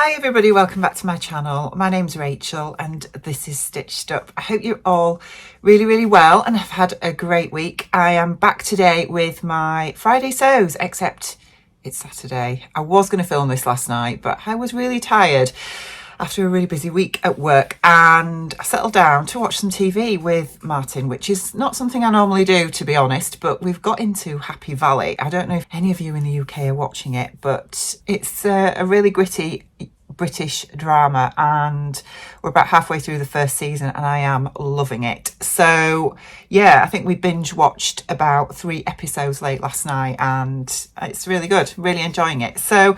Hi everybody, welcome back to my channel. My name's Rachel and this is Stitched Up. I hope you're all really well and have had a great week. I am back today with my Friday sews, except it's Saturday. I was going to film this last night, but I was really tired after a really busy week at work, and I settled down to watch some TV with Martin, which is not something I normally do, to be honest, but we've got into Happy Valley. I don't know if any of you in the UK are watching it, but it's a really gritty British drama, and we're about halfway through the first season and I am loving it. So yeah, I think we binge watched about 3 episodes late last night and it's really good, really enjoying it. So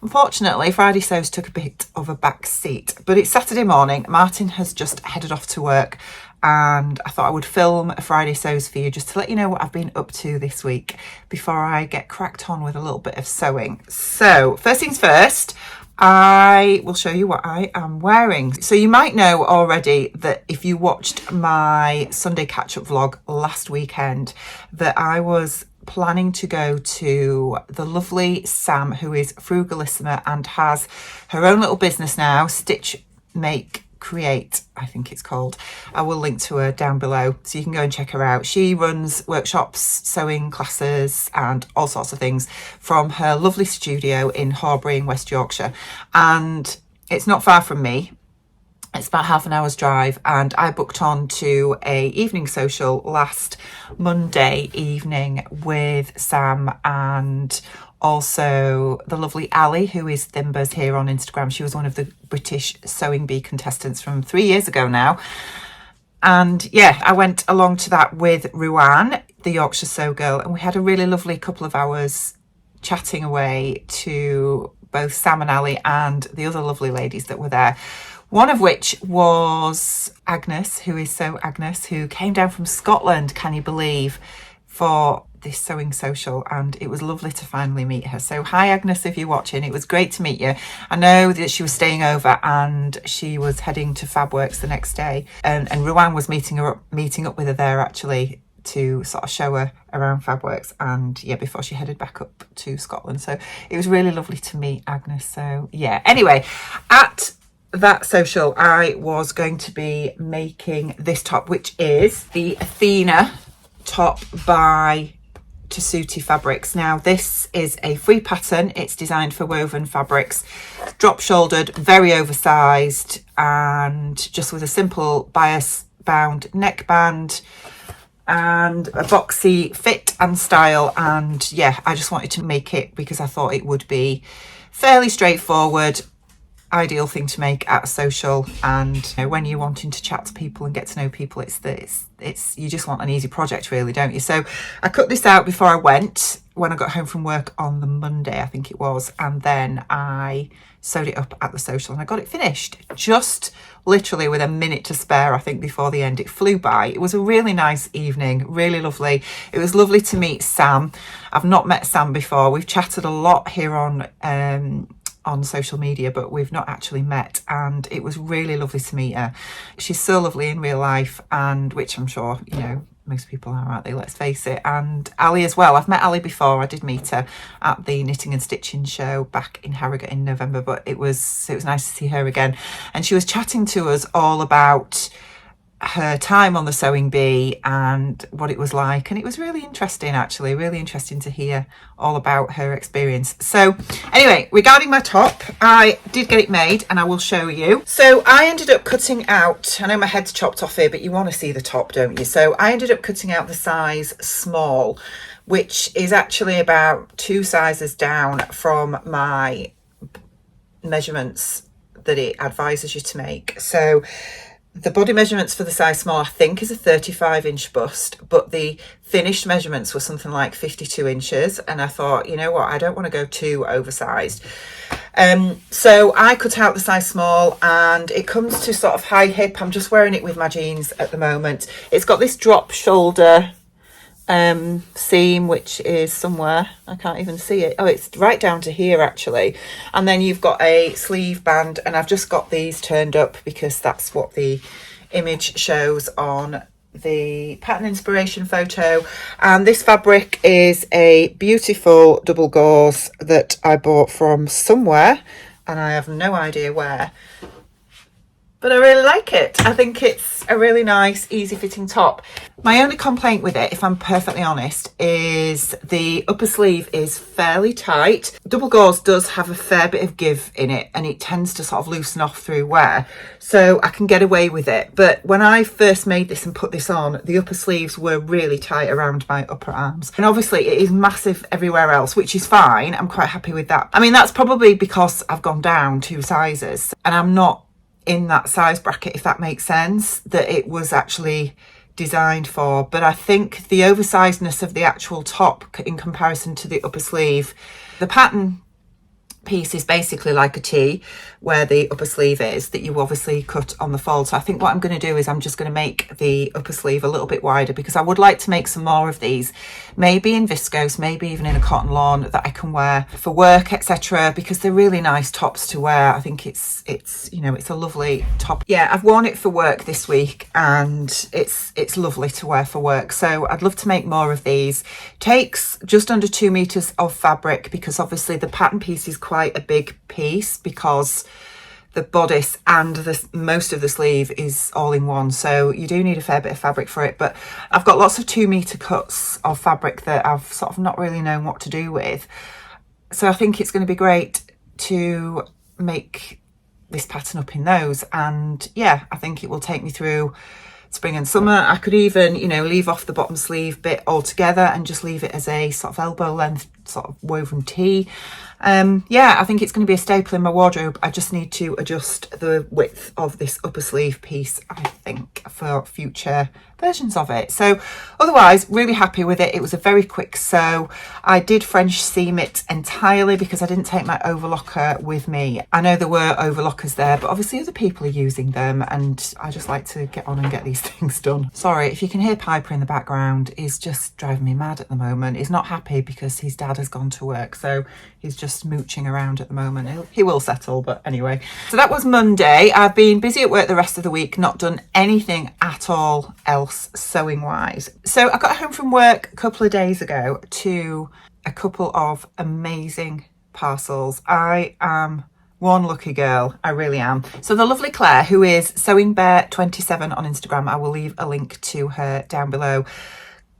unfortunately, Friday Sews took a bit of a back seat, but it's Saturday morning. Martin has just headed off to work and I thought I would film a Friday Sews for you just to let you know what I've been up to this week before I get cracked on with a little bit of sewing. So first things first, I will show you what I am wearing. So you might know already that if you watched my Sunday catch-up vlog last weekend that I was planning to go to the lovely Sam, who is Frugalissima and has her own little business now, Stitch Make Create, I think it's called. I will link to her down below so you can go and check her out. She runs workshops, sewing classes and all sorts of things from her lovely studio in Horbury in West Yorkshire, and it's not far from me. It's about half an hour's drive, and I booked on to a evening social last Monday evening with Sam and also the lovely Ali, who is Thimbers here on Instagram. She was one of the British Sewing Bee contestants from 3 years ago now. And yeah, I went along to that with Ruan, the Yorkshire Sew Girl, and we had a really lovely couple of hours chatting away to both Sam and Ali and the other lovely ladies that were there. One of which was Agnes, who is Sew Agnes, who came down from Scotland, can you believe, for this sewing social, and it was lovely to finally meet her. So hi Agnes, if you're watching, it was great to meet you. I know that she was staying over and she was heading to Fabworks the next day, and Ruan was meeting up with her there actually to sort of show her around Fabworks, and yeah, before she headed back up to Scotland. So it was really lovely to meet Agnes. So yeah, anyway, at that social I was going to be making this top, which is the Athena top by Tessuti Fabrics. Now this is a free pattern. It's designed for woven fabrics, drop shouldered, very oversized, and just with a simple bias bound neckband and a boxy fit and style. And yeah, I just wanted to make it because I thought it would be fairly straightforward, ideal thing to make at a social. And you know, when you're wanting to chat to people and get to know people, it's you just want an easy project, really, don't you? So I cut this out before I went, when I got home from work on the Monday, I think it was, and then I sewed it up at the social and I got it finished just literally with a minute to spare, I think, before the end. It flew by. It was a really nice evening, really lovely. It was lovely to meet Sam. I've not met Sam before. We've chatted a lot here on social media, but we've not actually met, and it was really lovely to meet her. She's so lovely in real life, and which I'm sure, you know, most people are, aren't they? Let's face it. And Ali as well. I've met Ali before. I did meet her at the Knitting and Stitching show back in Harrogate in November, but it was nice to see her again. And she was chatting to us all about her time on the Sewing Bee and what it was like, and it was really interesting, actually, really interesting to hear all about her experience. So anyway, regarding my top, I did get it made and I will show you. So I ended up cutting out, I know my head's chopped off here, but you want to see the top, don't you? So I ended up cutting out the size small, which is actually about 2 sizes down from my measurements that it advises you to make. So the body measurements for the size small, I think, is a 35-inch bust, but the finished measurements were something like 52 inches. And I thought, you know what, I don't want to go too oversized. So I cut out the size small, and it comes to sort of high hip. I'm just wearing it with my jeans at the moment. It's got this drop shoulder seam, which is somewhere, I can't even see it. Oh, it's right down to here actually. And then you've got a sleeve band, and I've just got these turned up because that's what the image shows on the pattern inspiration photo. And this fabric is a beautiful double gauze that I bought from somewhere. and I have no idea where. But I really like it. I think it's a really nice, easy fitting top. My only complaint with it, if I'm perfectly honest, is the upper sleeve is fairly tight. Double gauze does have a fair bit of give in it, and it tends to sort of loosen off through wear. So I can get away with it. But when I first made this and put this on, the upper sleeves were really tight around my upper arms. And obviously it is massive everywhere else, which is fine. I'm quite happy with that. I mean, that's probably because I've gone down 2 sizes and I'm not in that size bracket, if that makes sense, that it was actually designed for. But I think the oversizedness of the actual top in comparison to the upper sleeve, the pattern piece is basically like a T where the upper sleeve is, that you obviously cut on the fold. So I think what I'm going to do is I'm just going to make the upper sleeve a little bit wider, because I would like to make some more of these, maybe in viscose, maybe even in a cotton lawn, that I can wear for work, etc., because they're really nice tops to wear. I think it's you know, it's a lovely top. Yeah, I've worn it for work this week and it's lovely to wear for work. So I'd love to make more of these. Takes just under 2 meters of fabric, because obviously the pattern piece is quite a big piece, because the bodice and most of the sleeve is all in one, so you do need a fair bit of fabric for it. But I've got lots of 2 meter cuts of fabric that I've sort of not really known what to do with, so I think it's going to be great to make this pattern up in those. And yeah, I think it will take me through spring and summer. I could even, you know, leave off the bottom sleeve bit altogether and just leave it as a sort of elbow length sort of woven tee. Yeah, I think it's going to be a staple in my wardrobe. I just need to adjust the width of this upper sleeve piece, I think, for future versions of it. So otherwise, really happy with it. It was a very quick sew. I did French seam it entirely because I didn't take my overlocker with me. I know there were overlockers there, but obviously other people are using them, and I just like to get on and get these things done. Sorry if you can hear Piper in the background. He's just driving me mad at the moment. He's not happy because his dad has gone to work, so he's just mooching around at the moment. He will settle, but anyway. So that was Monday. I've been busy at work the rest of the week, not done anything at all else sewing wise. So I got home from work a couple of days ago to a couple of amazing parcels. I am one lucky girl, I really am. So the lovely Claire, who is Sewing Bear 27 on Instagram, I will leave a link to her down below,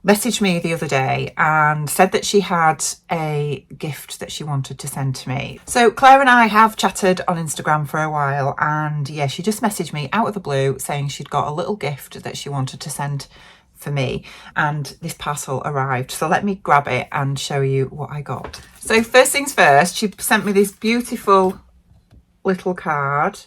messaged me the other day and said that she had a gift that she wanted to send to me. So Claire and I have chatted on Instagram for a while, and yeah, she just messaged me out of the blue saying she'd got a little gift that she wanted to send for me, and this parcel arrived. So let me grab it and show you what I got. So first things first, she sent me this beautiful little card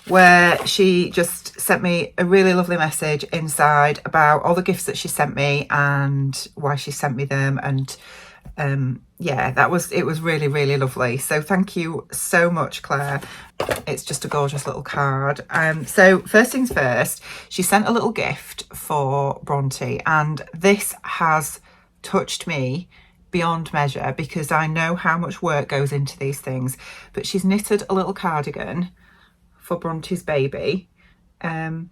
where she just sent me a really lovely message inside about all the gifts that she sent me and why she sent me them. And yeah, it was really, really lovely. So thank you so much, Claire. It's just a gorgeous little card. So first things first, she sent a little gift for Bronte, and this has touched me beyond measure because I know how much work goes into these things. But she's knitted a little cardigan for Bronte's baby, and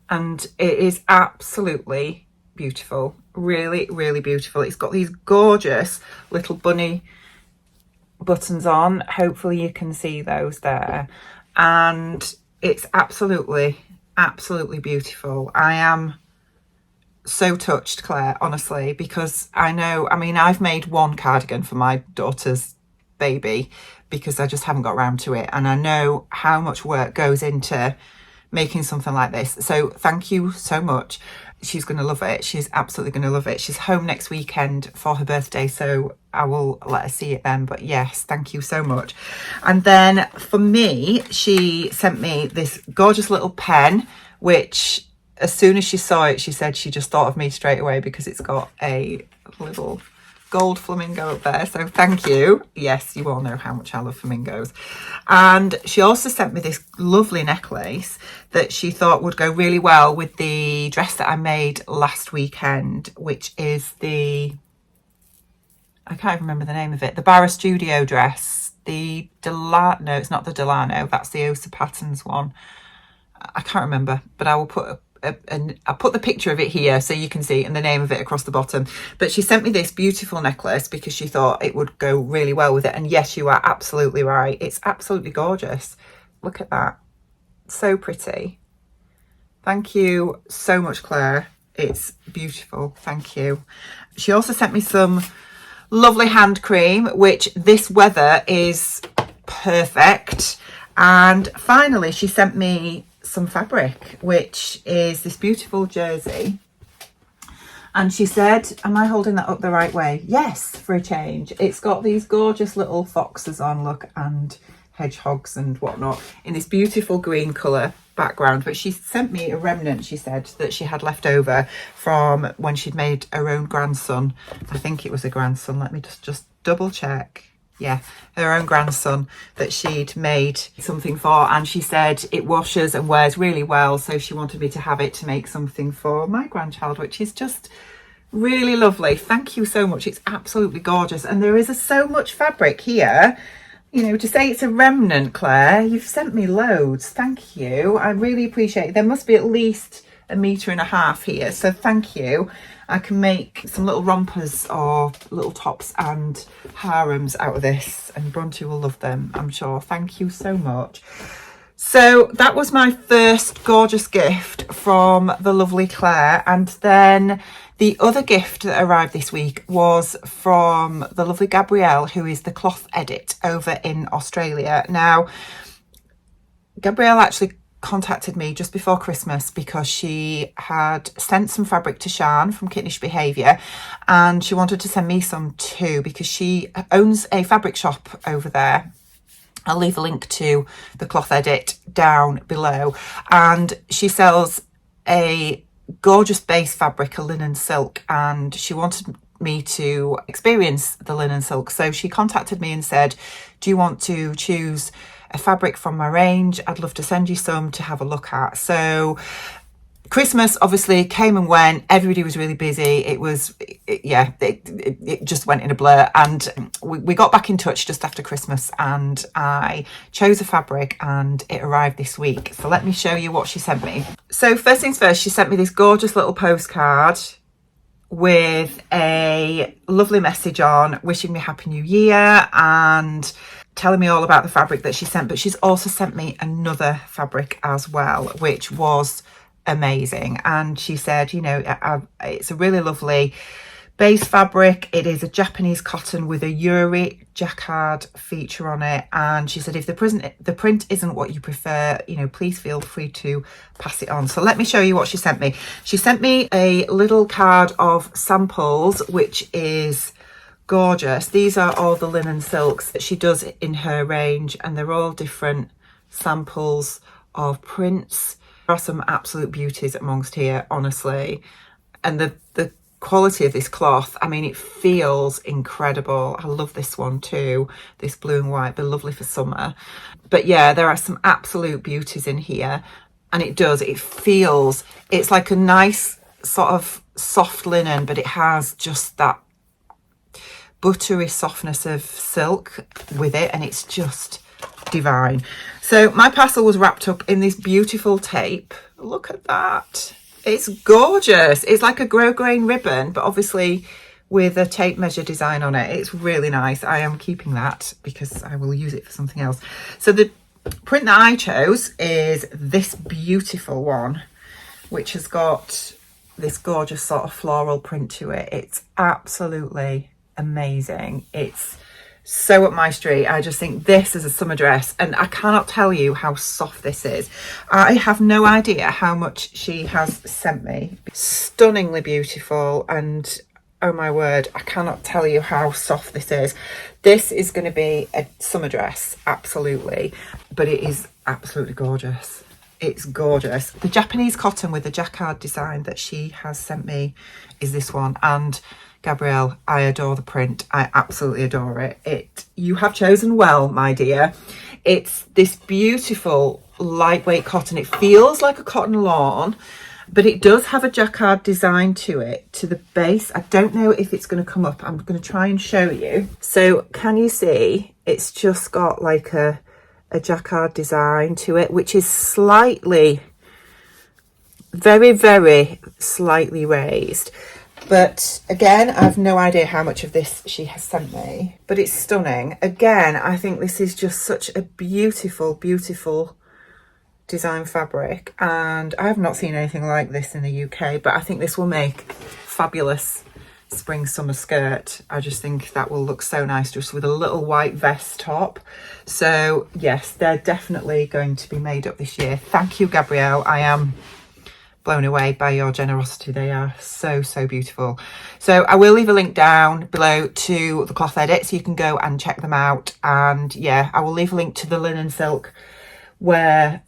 it is absolutely beautiful. Really, really beautiful. It's got these gorgeous little bunny buttons on. Hopefully you can see those there, and it's absolutely, absolutely beautiful. I am so touched, Claire, honestly, because I know, I mean, I've made one cardigan for my daughter's baby because I just haven't got around to it, and I know how much work goes into making something like this. So thank you so much. She's going to love it. She's absolutely going to love it. She's home next weekend for her birthday, so I will let her see it then. But yes, thank you so much. And then for me, she sent me this gorgeous little pen, which as soon as she saw it, she said she just thought of me straight away because it's got a little gold flamingo up there. So thank you. Yes, you all know how much I love flamingos. And she also sent me this lovely necklace that she thought would go really well with the dress that I made last weekend, which is I can't remember the name of it, the Barra Studio dress, no, it's not the Delano, that's the Osa Patterns one. I can't remember, but I will put and I put the picture of it here so you can see, and the name of it across the bottom. But she sent me this beautiful necklace because she thought it would go really well with it. And yes, you are absolutely right. It's absolutely gorgeous. Look at that. So pretty. Thank you so much, Claire. It's beautiful. Thank you. She also sent me some lovely hand cream, which this weather is perfect. And finally, she sent me some fabric, which is this beautiful jersey. And she said, am I holding that up the right way? Yes, for a change. It's got these gorgeous little foxes on, look, and hedgehogs and whatnot in this beautiful green colour background. But she sent me a remnant, she said, that she had left over from when she'd made her own grandson. I think it was a grandson. Let me just double check. Yeah, her own grandson that she'd made something for, and she said it washes and wears really well, so she wanted me to have it to make something for my grandchild, which is just really lovely. Thank you so much. It's absolutely gorgeous, and there is so much fabric here. You know, to say it's a remnant, Claire, you've sent me loads. Thank you. I really appreciate it. There must be at least 1.5 meters here, so thank you. I can make some little rompers or little tops and harems out of this, and Bronte will love them, I'm sure. Thank you so much. So that was my first gorgeous gift from the lovely Claire. And then the other gift that arrived this week was from the lovely Gabrielle, who is the cloth edit over in Australia. Now, Gabrielle actually contacted me just before Christmas because she had sent some fabric to Shan from Kittenish Behaviour, and she wanted to send me some too because she owns a fabric shop over there. I'll leave a link to the cloth edit down below, and she sells a gorgeous base fabric, a linen silk, and she wanted me to experience the linen silk. So she contacted me and said, do you want to choose a fabric from my range? I'd love to send you some to have a look at. So Christmas obviously came and went. Everybody was really busy. It just went in a blur, and we got back in touch just after Christmas, and I chose a fabric and it arrived this week. So let me show you what she sent me. So first things first, she sent me this gorgeous little postcard with a lovely message on, wishing me Happy New Year and telling me all about the fabric that she sent. But she's also sent me another fabric as well, which was amazing. And she said, you know, it's a really lovely base fabric. It is a Japanese cotton with a Yuri jacquard feature on it. And she said, if the print isn't what you prefer, you know, please feel free to pass it on. So let me show you what she sent me. She sent me a little card of samples, which is gorgeous. These are all the linen silks that she does in her range, and they're all different samples of prints. There are some absolute beauties amongst here, honestly. And the quality of this cloth, I mean, it feels incredible. I love this one too, this blue and white. They're lovely for summer. But yeah, there are some absolute beauties in here, and it feels, it's like a nice sort of soft linen, but it has just that buttery softness of silk with it, and it's just divine. So my parcel was wrapped up in this beautiful tape. Look at that. It's gorgeous. It's like a grosgrain ribbon, but obviously with a tape measure design on it. It's really nice. I am keeping that because I will use it for something else. So the print that I chose is this beautiful one, which has got this gorgeous sort of floral print to it. It's absolutely amazing. It's so up my street. I just think this is a summer dress, and I cannot tell you how soft this is. I have no idea how much she has sent me. Stunningly beautiful, and oh my word, I cannot tell you how soft this is. This is going to be a summer dress, absolutely, but it is absolutely gorgeous. It's gorgeous. The Japanese cotton with the jacquard design that she has sent me is this one, and Gabrielle, I adore the print. I absolutely adore it. You have chosen well, my dear. It's this beautiful lightweight cotton. It feels like a cotton lawn, but it does have a jacquard design to it, to the base. I don't know if it's going to come up. I'm going to try and show you. So can you see? It's just got like a jacquard design to it, which is slightly very, very slightly raised. But again, I have no idea how much of this she has sent me, but it's stunning. Again, I think this is just such a beautiful, beautiful design fabric, and I have not seen anything like this in the UK, but I think this will make fabulous spring summer skirt. I just think that will look so nice just with a little white vest top. So yes, they're definitely going to be made up this year. Thank you, Gabrielle. I am blown away by your generosity. They are so, so beautiful. So I will leave a link down below to the cloth edit so you can go and check them out. And yeah, I will leave a link to the linen silk where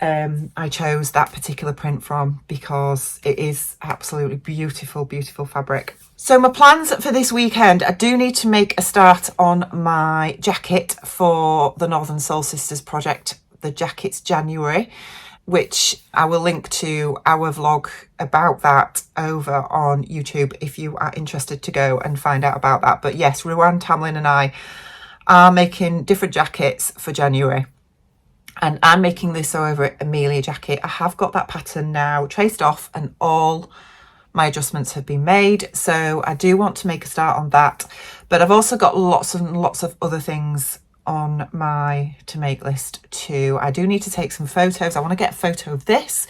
I chose that particular print from, because it is absolutely beautiful, beautiful fabric. So my plans for this weekend, I do need to make a start on my jacket for the Northern Soul Sisters project, the Jackets January, which I will link to our vlog about that over on YouTube if you are interested to go and find out about that. But yes, Ruan, Tamlin and I are making different jackets for January. And I'm making this over at Amelia Jacket. I have got that pattern now traced off and all my adjustments have been made. So I do want to make a start on that. But I've also got lots and lots of other things on my to make list too. I do need to take some photos. I want to get a photo of this.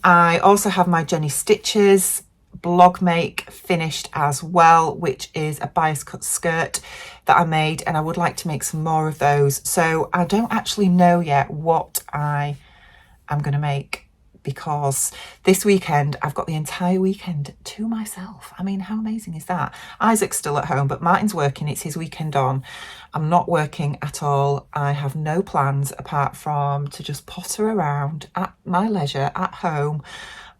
I also have my Jenny Stitches blog make finished as well, which is a bias cut skirt that I made, and I would like to make some more of those. So I don't actually know yet what I am going to make, because this weekend I've got the entire weekend to myself. I mean, how amazing is that? Isaac's still at home, but Martin's working. It's his weekend on. I'm not working at all. I have no plans apart from to just potter around at my leisure at home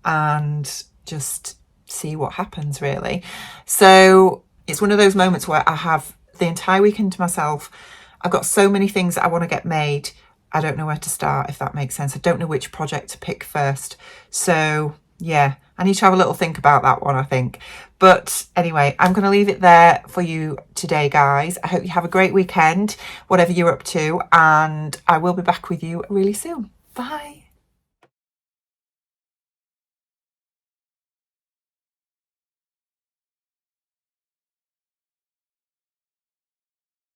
and just see what happens, really. So it's one of those moments where I have the entire weekend to myself. I've got so many things that I want to get made. I don't know where to start, if that makes sense. I don't know which project to pick first. So yeah, I need to have a little think about that one, I think. But anyway, I'm going to leave it there for you today, guys. I hope you have a great weekend, whatever you're up to, and I will be back with you really soon. Bye.